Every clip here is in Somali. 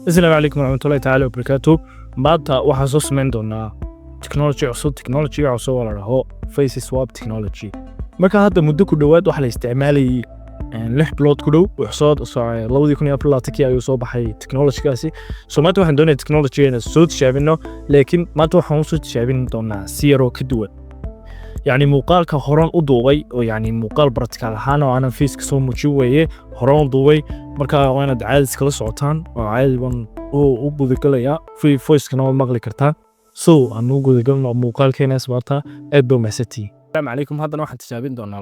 السلام عليكم ورحمة الله تعالى وبركاته. Manta waxaan soo sameyn doonaa technology cusub oo la dhaho face swap technology. Marka hadda muddo ku dhawaad waxa la isticmaalayay 6 bilood ku dhow wuxuu soo 2024 ayuu soo baxay technology-gaasi. Maanta waxaan doonayaa technology-ga soo tijaabino, laakiin maanta waxaan soo tijaabin doonaa siyaro ka duwan. يعني muqaalka horan u duubay oo yani muqaal practical ahaan oo aan face ka soo muujin weeye horan u duubay marka waa inaad caadis kala socotaan oo caadiban u gudagalaya free voice kana oo maqli kartaa aan u gudagalno muqaalkeena maanta aad buu mahadsantii. Assalaamu calaykum. haddana waxaan tijaabin doonaa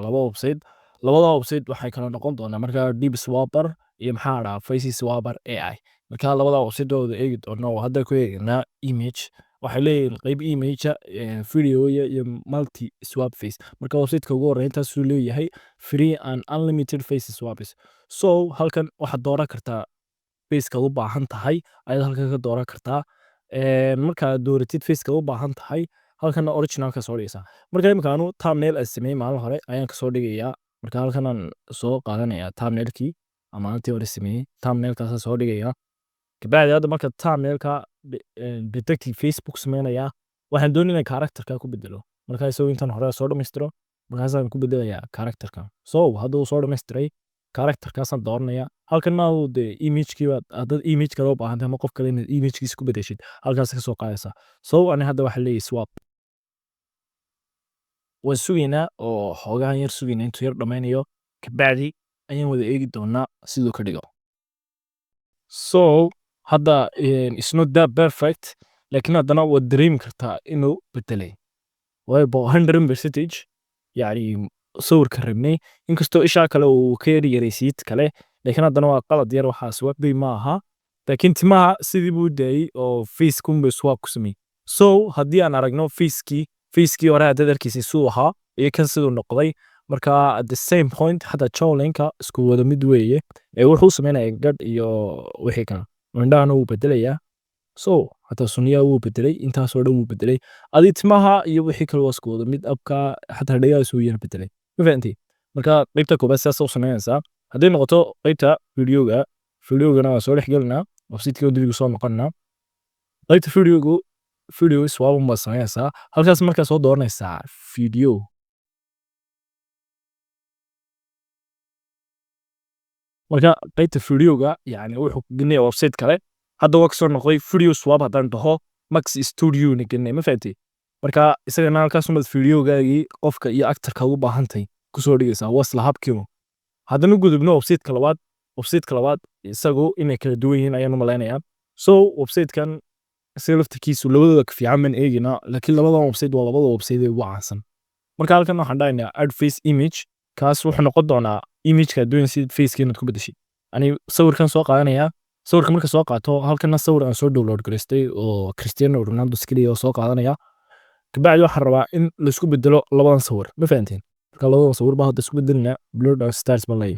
labada website waxay kala noqon doonaa marka deep swapper iyo maxaa dhahaa face swapper AI. marka labada website oo eegi doonaa oo hadda ku eegnaa image waxay leeyihiin qayb image video iyo multi swap face. marka website-ka ugu horreeya intaas uu leeyahay free and unlimited face swaps. halkan waxaad dooran kartaa face-ka u baahan tahay ayaad halkan ka dooran kartaa. marka dooratid face-ka u baahan tahay halkan original-ka soo dhigaysaa. marka imika aanu thumbnail aan sameeyay maalin hore ayaan ka soo dhigayaa. marka halkan aan soo qaadanayaa thumbnail-kii ama antii hore sameeyay thumbnail-kaas soo dhigayaa. kabacdi hadda marka thumbnail-ka detective Facebook sameynaya waxaan doonayaa character-ka ku bedelo. marka isagoo intan hore soo dhameystiro markaasaan ku bedelayaa character-ka. hadda uu soo dhameystiray character-kaasaan dooranaya. halkan ma uu de image-kii dad image-ka loo baahan tahay ama qof kale inaad image-kiisa ku bedeshid halkaas ka soo qaadaysaa. ani hadda waxaan leeyahay swap. waan sugaynaa oo xoogaan yar sugaynaa intuu yar dhammaynayo kabacdi ayaan wada eegi doonaa siduu ka dhigo. hadda it's not that perfect laakiin haddana waad dareemi kartaa inuu bedelay waayo 100% yani sawirka rabnay inkastoo ishaa kale uu ka yaraysiid kale laakiin haddana waa qalad yar waxaa swap day ma aha laakiin timaha sidii buu daayay oo face kumbe swap ku sameeyay. haddii aan aragno face-kii hore hadda darkiisa suu ahaa iyo kan siduu noqday marka at the same point hadda jawlinka isku wada mid weeye wuxuu sameynaya gadh iyo wixii kale indhahana wuu bedelayaa. hataa sunniyaa wuu bedelay intaasoo dhan wuu bedelay adii timaha iyo wixii kale waa isku wada mid abka xataa dhagahaas wuu yara bedelay ma fahantii. marka qaybta koobaad sidaas u sameynaysaa. haddii noqoto qaybta videogana waa soo dhex gelinaa website-ka dib ugu soo noqonnaa. qaybta video swap baa sameynaysaa halkaas markaa soo dooranaysaa video. marka qaybta videoga yani wuxuu gelinaya website kale hadda waa kasoo noqday video swap haddaan dhaho max studio na gelinay ma fahantii. marka isagana halkaas umad videogaagii qofka iyo actorka ugu baahantay kusoo dhigaysaa waa isla habkiiba. haddana gudubno website-ka labaad isagu inay kala duwan yihiin ayaan u malaynayaa. website-kan isaga laftirkiisu labadooda ka fiican baan eegaynaa laakiin labada website waa labada website ee ugu caansan. marka halkan waxaan dhahaynaa add face image kaas wuxuu noqon doonaa image-ka doon si face-ka inaad ku bedeshid. sawirkan soo qaadanayaa sawirka marka soo qaato halkana sawir aan soo download gareystay oo Cristiano Ronaldo skiliya soo qaadanaya kabacdi waxaan rabaa in la isku bedelo labadan sawir ma fahanteen. marka labadan sawir baa hadda isku bedelina blurred and stars balay.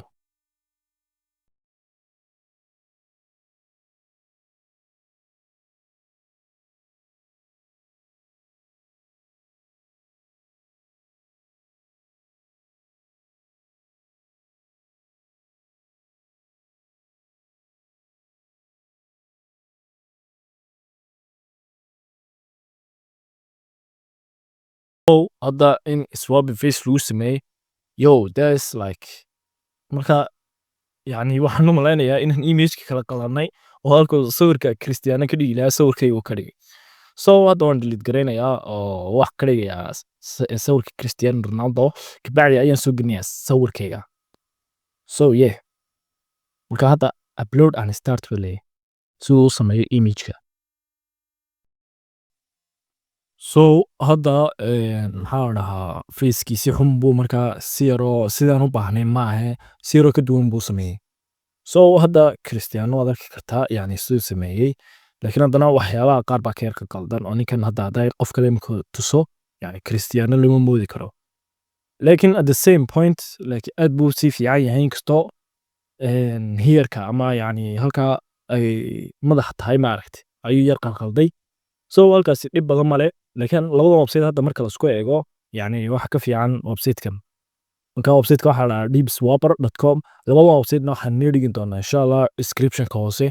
hadda in swap face lagu sameeyay that's like marka yani waxaan u malaynayaa inaan image-ka kala qalanay oo halkoo sawirka Cristiano ka dhigi lahaa sawirkaygu ka dhigay. hadda waan delete gareynayaa oo wax ka dhigayaa sawirka Cristiano Ronaldo kabacdi ayaan soo gelinayaa sawirkayga. marka hadda upload and start bale si uu sameeyo image-ka. hadda maxaa dhahaa face-kiisi xun buu markaa sidaan u baahnay maahe siyaro ka duwan buu sameeyey. hadda Cristiano waad arki kartaa yani siduu sameeyey laakiin haddana waxyaabaha qaar baa ka yarka qaldan oo ninkan hadda qof kale imika tuso yani Cristiano lama moodi karo laakiin at the same point laakiin aad buu sii fiican yahay inkastoo hiyarka ama yani halka ay madax tahay ma aragti ayuu yar qalqalday. halkaasi dhib badan male laakiin labada website hadda marka la isku eego yani wax ka fiican website-kan. marka website-ka waxaa la deepswapper.com labada website-na waxaan dhigi doonaa insha Allah description-ka hoose.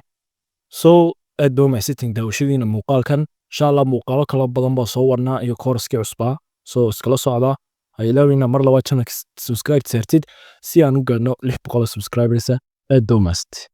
aad baa mahadsantihiin daawashadiina muuqaalkan insha Allah muuqaalo kala badan baa soo warnaa iyo kooraskii cusbaa soo iskala socda ha ilaawina mar labaad channelka subscribe saartid si aan u gaadhno 600 subscribers aad baa mahadsantihiin